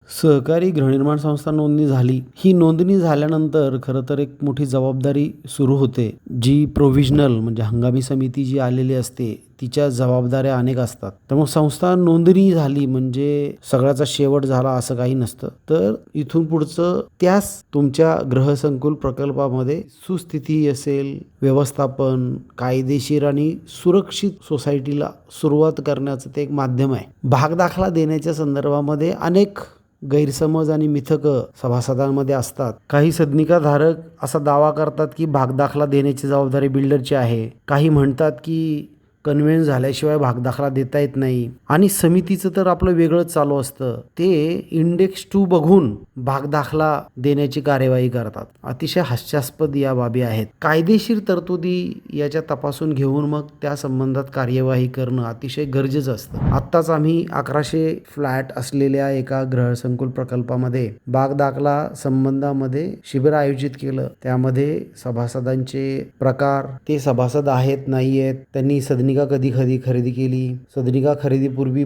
सहकारी गृहनिर्माण संस्था नोंदणी झाली. ही नोंदणी झाल्यानंतर खरं तर एक मोठी जबाबदारी सुरू होते. जी प्रोव्हिजनल म्हणजे हंगामी समिती जी आलेली असते, तिच्या जबाबदाऱ्या अनेक असतात. तर मग संस्था नोंदणी झाली म्हणजे सगळ्याचा शेवट झाला असं काही नसतं. तर इथून पुढचं त्याच तुमच्या गृहसंकुल प्रकल्पामध्ये सुस्थिती असेल, व्यवस्थापन, कायदेशीर आणि सुरक्षित सोसायटीला सुरुवात करण्याचं ते एक माध्यम आहे. भागदाखला देण्याच्या संदर्भामध्ये अनेक गैरसमज आणि मिथकं सभासदांमध्ये असतात. काही सदनिकाधारक असा दावा करतात की भागदाखला देण्याची जबाबदारी बिल्डरची आहे. काही म्हणतात की कन्व्हेन्स झाल्याशिवाय भागदाखला देता येत नाही आणि समितीचं तर आपलं वेगळंच चालू असतं. ते इंडेक्स 2 बघून भागदाखला देण्याची कार्यवाही करतात. अतिशय हास्यास्पद या बाबी आहेत. कायदेशीर तरतुदी याच्या तपासून घेऊन मग त्या संबंधात कार्यवाही करणं अतिशय गरजेचं असतं. आत्ताच आम्ही 1100 फ्लॅट असलेल्या एका गृहसंकुल प्रकल्पामध्ये भागदाखला संबंधामध्ये शिबिर आयोजित केलं. त्यामध्ये सभासदांचे प्रकार, ते सभासद आहेत नाही आहेत, त्यांनी सदनिका कधी खरेदी केली, सदनिका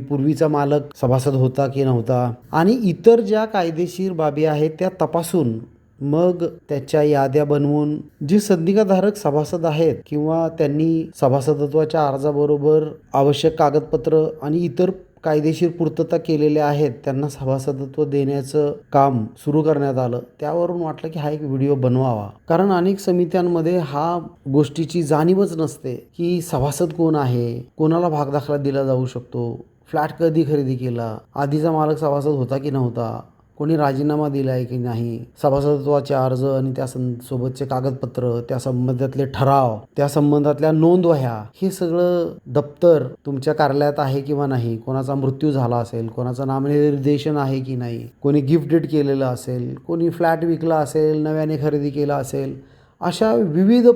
पूर्वीचा मालक सभासद होता की नव्हता आणि इतर ज्या कायदेशीर बाबी आहेत त्या तपासून मग त्याच्या याद्या बनवून जे सदनिकाधारक सभासद आहेत किंवा त्यांनी सभासदत्वाच्या अर्जाबरोबर आवश्यक कागदपत्र आणि इतर कायदेशीर पूर्तता केलेल्या आहेत, त्यांना सभासदत्व देण्याचं काम सुरू करण्यात आलं. त्यावरून वाटलं की हा एक व्हिडिओ बनवावा. कारण अनेक समित्यांमध्ये हा गोष्टीची जाणीवच नसते की सभासद कोण आहे, कोणाला भागदाखला दिला जाऊ शकतो, फ्लॅट कधी खरेदी केला, आधीचा मालक सभासद होता की नव्हता, कोणी राजीनामा दिला आहे की नाही, सभासदत्वाचे अर्ज आणि त्या सोबतचे कागदपत्र, त्या संबंधातले ठराव, त्या संबंधातल्या नोंदवह्या, हे सगळं दप्तर तुमच्या कार्यालयात आहे किंवा नाही, कोणाचा मृत्यू झाला असेल, कोणाचं नामनिर्देशन आहे की नाही, कोणी गिफ्ट डीड केलेलं असेल, कोणी फ्लॅट विकला असेल, नव्याने खरेदी केला असेल, अशा विविध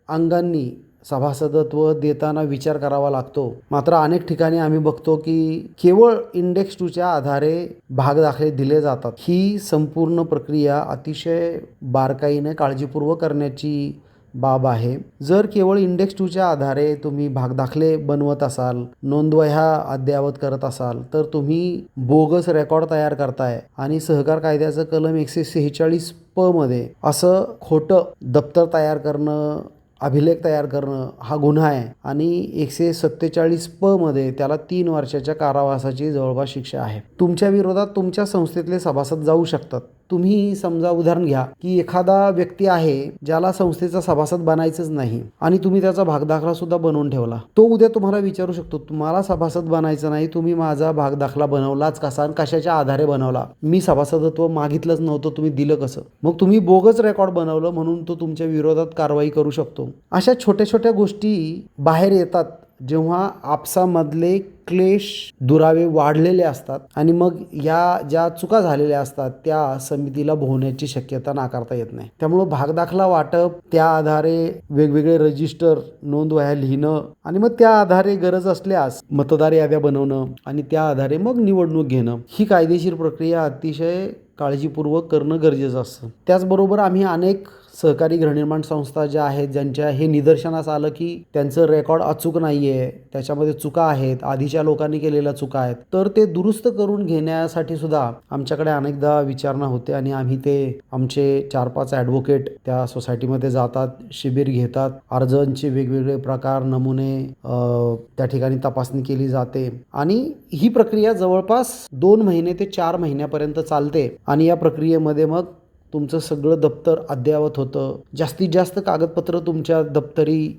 अंगांनी सभासदत्व देताना विचार करावा लागतो. मात्र अनेक ठिकाणी आम्ही बघतो की केवळ इंडेक्स 2च्या आधारे भागदाखले दिले जातात. ही संपूर्ण प्रक्रिया अतिशय बारकाईने काळजीपूर्वक करण्याची बाब आहे. जर केवळ इंडेक्स 2च्या आधारे तुम्ही भागदाखले बनवत असाल, नोंदवह्या अद्ययावत करत असाल, तर तुम्ही बोगस रेकॉर्ड तयार करताय आणि सहकार कायद्याचं कलम 146 मध्ये असं खोटं दप्तर तयार करणं, अभिलेख तयार करणं हा गुन्हा आहे आणि 147 मध्ये त्याला 3 वर्षाच्या कारावासाची जवळपास शिक्षा आहे. तुमच्या विरोधात तुमच्या संस्थेतले सभासद जाऊ शकतात. तुम्ही समजा उदाहरण घ्या की एखादा व्यक्ती आहे ज्याला संस्थेचा सभासद बनायचंच नाही आणि तुम्ही त्याचा भागदाखला सुद्धा बनवून ठेवला. तो उद्या तुम्हाला विचारू शकतो, तुम्हाला सभासद बनायचं नाही, तुम्ही माझा भागदाखला बनवलाच कसा आणि कशाच्या आधारे बनवला, मी सभासदत्व मागितलंच नव्हतं, तुम्ही दिलं कसं, मग तुम्ही बोगस रेकॉर्ड बनवलं म्हणून तो तुमच्या विरोधात कारवाई करू शकतो. अशा छोट्या छोट्या गोष्टी बाहेर येतात जेव्हा आपसामधले क्लेश दुरावे वाढलेले असतात आणि मग या ज्या चुका झालेल्या असतात त्या समितीला भोवण्याची शक्यता नाकारता येत नाही. त्यामुळं भागदाखला वाटप, त्या आधारे वेगवेगळे रजिस्टर, नोंदवह्या लिहिणं आणि मग त्या आधारे गरज असल्यास मतदार याद्या बनवणं आणि त्या आधारे मग निवडणूक घेणं, ही कायदेशीर प्रक्रिया अतिशय काळजीपूर्वक करणं गरजेचं असतं. त्याचबरोबर आम्ही अनेक सहकारी गृहनिर्माण संस्था ज्या आहेत, ज्यांच्या हे निदर्शनास आलं की त्यांचं रेकॉर्ड अचूक नाही आहे, त्याच्यामध्ये चुका आहेत, आधीच्या लोकांनी केलेल्या चुका आहेत, तर ते दुरुस्त करून घेण्यासाठी सुद्धा आमच्याकडे अनेकदा विचारणा होते आणि आम्ही ते आमचे 4-5 ॲडव्होकेट त्या सोसायटीमध्ये जातात, शिबिर घेतात, अर्जांचे वेगवेगळे प्रकार, नमुने त्या ठिकाणी तपासणी केली जाते आणि ही प्रक्रिया जवळपास 2 महिने ते 4 महिन्यापर्यंत चालते आणि या प्रक्रियेमध्ये मग तुमचं सगळं दप्तर अद्ययावत होतं, जास्तीत जास्त कागदपत्र तुमच्या दप्तरी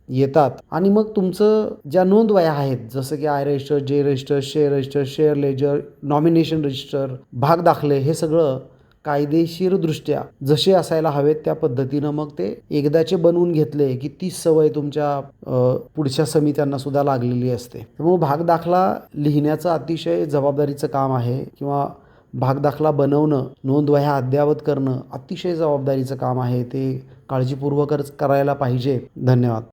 येतात आणि मग तुमचं ज्या नोंदवह्या आहेत, जसं की आय रजिस्टर, जे register, share ledger, nomination register, भागदाखले, हे सगळं कायदेशीरदृष्ट्या जसे असायला हवेत त्या पद्धतीनं मग ते एकदाचे बनवून घेतले की ती सवय तुमच्या पुढच्या समित्यांना सुद्धा लागलेली असते. त्यामुळे भागदाखला लिहिण्याचं अतिशय जबाबदारीचं काम आहे किंवा भागदाखला बनवणं, नोंदवह्या अद्ययावत करणं अतिशय जबाबदारीचं काम आहे. ते काळजीपूर्वकच करायला पाहिजे. धन्यवाद.